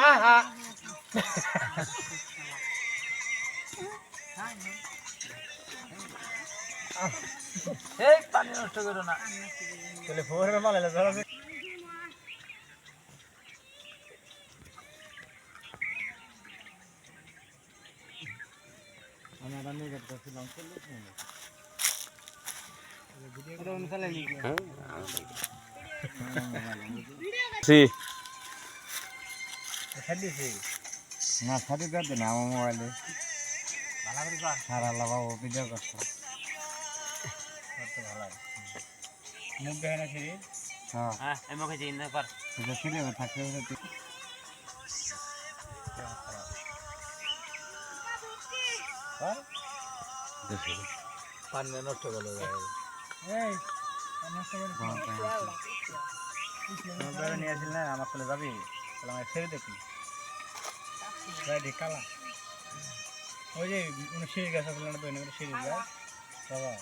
আহা এই পানি নষ্ট করো না তাহলে ফোরের মাল এলে ধরা আমরা রান্না করতেছিলাম না ছাড়ি দেবে না আমার মোবাইলে সারা লাগাবো ভিডিও করছো ভালো মুখ দেখে না ছিড়ি হ্যাঁ মুখে চিন না কর ছিড়ে থাকতে পানি নষ্ট করে নিয়ে আসিল না আমার চলে যাবি তাহলে আমার ছেড়ে দেখি কালা ওই যে সিঁড়ি গাছ আছে সিঁড়ি গাছ বাবা